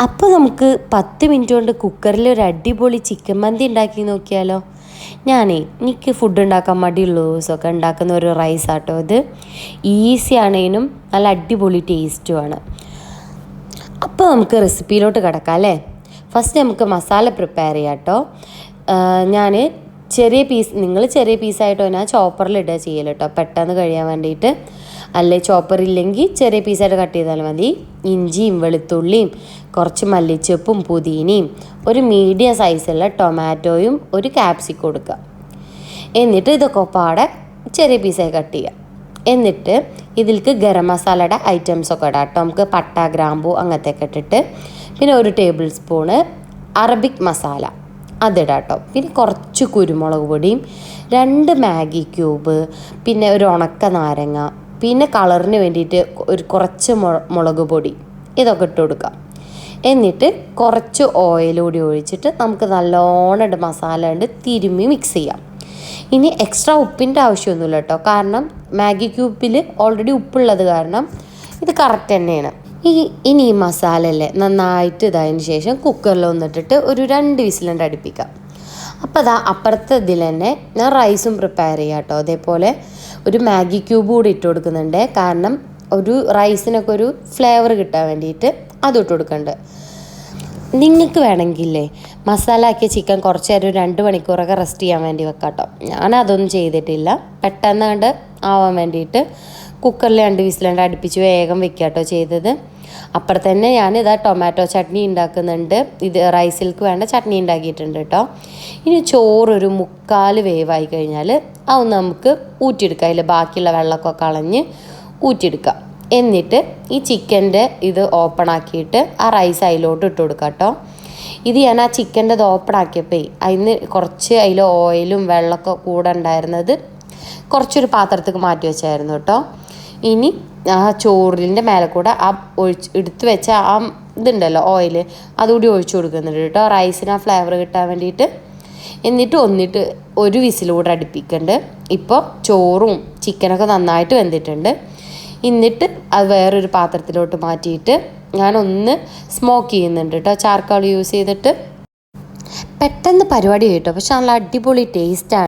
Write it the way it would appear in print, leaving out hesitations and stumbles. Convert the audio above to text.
അപ്പോൾ നമുക്ക് 10 മിനിറ്റ് കൊണ്ട് കുക്കറിൽ ഒരു അടിപൊളി ചിക്കൻ മന്തി ഉണ്ടാക്കി നോക്കിയാലോ. എനിക്ക് ഫുഡ് ഉണ്ടാക്കാൻ മടിയുള്ള ദിവസമൊക്കെ ഉണ്ടാക്കുന്ന ഒരു റൈസ് ആട്ടോ ഇത്. ഈസി ആണേനും നല്ല അടിപൊളി ടേസ്റ്റുമാണ്. അപ്പോൾ നമുക്ക് റെസിപ്പിയിലോട്ട് കിടക്കാം അല്ലേ. ഫസ്റ്റ് നമുക്ക് മസാല പ്രിപ്പയർ ചെയ്യാം കേട്ടോ. ഞാൻ നിങ്ങൾ ചെറിയ പീസായിട്ടോ ഞാൻ ചോപ്പറിലിടുക ചെയ്യൽ കേട്ടോ, പെട്ടെന്ന് കഴിയാൻ വേണ്ടിയിട്ട്. അല്ലെ ചോപ്പർ ഇല്ലെങ്കിൽ ചെറിയ പീസായിട്ട് കട്ട് ചെയ്താൽ മതി. ഇഞ്ചിയും വെളുത്തുള്ളിയും കുറച്ച് മല്ലിച്ചപ്പും പുതിനയും ഒരു മീഡിയം സൈസുള്ള ടൊമാറ്റോയും ഒരു ക്യാപ്സിക്കം കൊടുക്കുക. എന്നിട്ട് ഇതൊക്കെ പാടെ ചെറിയ പീസായി കട്ട് ചെയ്യുക. എന്നിട്ട് ഇതിലേക്ക് ഗരം മസാലയുടെ ഐറ്റംസൊക്കെ ഇടാം കേട്ടോ. നമുക്ക് പട്ട ഗ്രാമ്പൂ അങ്ങനത്തെയൊക്കെ ഇട്ടിട്ട് പിന്നെ ഒരു ടേബിൾ സ്പൂണ് അറബിക് മസാല അതിടാം കേട്ടോ. പിന്നെ കുറച്ച് കുരുമുളക് പൊടിയും 2 മാഗി ക്യൂബ്, പിന്നെ ഒരു ഉണക്ക നാരങ്ങ, പിന്നെ കളറിന് വേണ്ടിയിട്ട് കുറച്ച് മുളക് പൊടി, ഇതൊക്കെ ഇട്ട് കൊടുക്കാം. എന്നിട്ട് കുറച്ച് ഓയിൽ കൂടി ഒഴിച്ചിട്ട് നമുക്ക് നല്ലോണം മസാല ഉണ്ട് തിരുമ്മി മിക്സ് ചെയ്യാം. ഇനി എക്സ്ട്രാ ഉപ്പിൻ്റെ ആവശ്യമൊന്നുമില്ല കേട്ടോ, കാരണം മാഗി ക്യൂബിൽ ഓൾറെഡി ഉപ്പുള്ളത് കാരണം ഇത് കറക്റ്റ് തന്നെയാണ്. ഇനി ഈ മസാല അല്ലേ നന്നായിട്ട് ഇതായതിന് ശേഷം കുക്കറിൽ വന്നിട്ടിട്ട് ഒരു 2 വിസിലുണ്ട് അടുപ്പിക്കാം. അപ്പോൾ അപ്പുറത്തെ ഇതിൽ തന്നെ ഞാൻ റൈസും പ്രിപ്പയർ ചെയ്യാം കേട്ടോ. അതേപോലെ ഒരു മാഗി ക്യൂബ് കൂടി ഇട്ട് കൊടുക്കുന്നുണ്ട്, കാരണം ഒരു റൈസിനൊക്കെ ഒരു ഫ്ലേവർ കിട്ടാൻ വേണ്ടിയിട്ട് അതും ഇട്ട് കൊടുക്കുന്നുണ്ട്. നിങ്ങൾക്ക് വേണമെങ്കിലേ മസാല ആക്കിയ ചിക്കൻ കുറച്ച് നേരം 2 മണിക്കൂറൊക്കെ റെസ്റ്റ് ചെയ്യാൻ വേണ്ടി വെക്കാം കേട്ടോ. ഞാനതൊന്നും ചെയ്തിട്ടില്ല, പെട്ടെന്ന് കണ്ട് ആവാൻ വേണ്ടിയിട്ട് കുക്കറിൽ 2 വിസിലുണ്ട് അടുപ്പിച്ച് വേഗം വെക്കുക കേട്ടോ ചെയ്തത്. അപ്പുറത്ത് തന്നെ ഞാനിതാ ടൊമാറ്റോ ചട്നി ഉണ്ടാക്കുന്നുണ്ട്. ഇത് റൈസിലേക്ക് വേണ്ട ചട്നി ഉണ്ടാക്കിയിട്ടുണ്ട് കേട്ടോ. ഇനി ചോറൊരു 3/4 വേവായി കഴിഞ്ഞാൽ അതൊന്ന് നമുക്ക് ഊറ്റിയെടുക്കാം. അതിൽ ബാക്കിയുള്ള വെള്ളമൊക്കെ കളഞ്ഞ് ഊറ്റിയെടുക്കാം. എന്നിട്ട് ഈ ചിക്കൻ്റെ ഇത് ഓപ്പൺ ആക്കിയിട്ട് ആ റൈസ് അതിലോട്ട് ഇട്ട് കൊടുക്കാം കേട്ടോ. ഇത് ഞാൻ ആ ചിക്കൻ്റെ ഇത് ഓപ്പൺ ആക്കിയപ്പോൾ അതിന് കുറച്ച് അതിൽ ഓയിലും വെള്ളമൊക്കെ കൂടെ ഉണ്ടായിരുന്നത് കുറച്ചൊരു പാത്രത്തേക്ക് മാറ്റി വെച്ചായിരുന്നു കേട്ടോ. ഇനി ആ ചോറിൻ്റെ മേലെ കൂടെ ആ എടുത്ത് വെച്ച ആ ഇതുണ്ടല്ലോ ഓയിൽ, അതുകൂടി ഒഴിച്ചു കൊടുക്കുന്നുണ്ട് കേട്ടോ, റൈസിന് ആ ഫ്ലേവർ കിട്ടാൻ വേണ്ടിയിട്ട്. എന്നിട്ട് ഒരു വിസിലൂടെ അടുപ്പിക്കുന്നുണ്ട്. ഇപ്പോൾ ചോറും ചിക്കനൊക്കെ നന്നായിട്ട് വെന്തിട്ടുണ്ട്. എന്നിട്ട് അത് വേറൊരു പാത്രത്തിലോട്ട് മാറ്റിയിട്ട് ഞാനൊന്ന് സ്മോക്ക് ചെയ്യുന്നുണ്ട് കേട്ടോ, ചാർക്കോൾ യൂസ് ചെയ്തിട്ട്. പെട്ടെന്ന് പരിപാടി കേട്ടോ, പക്ഷെ നല്ല അടിപൊളി ടേസ്റ്റാണ്.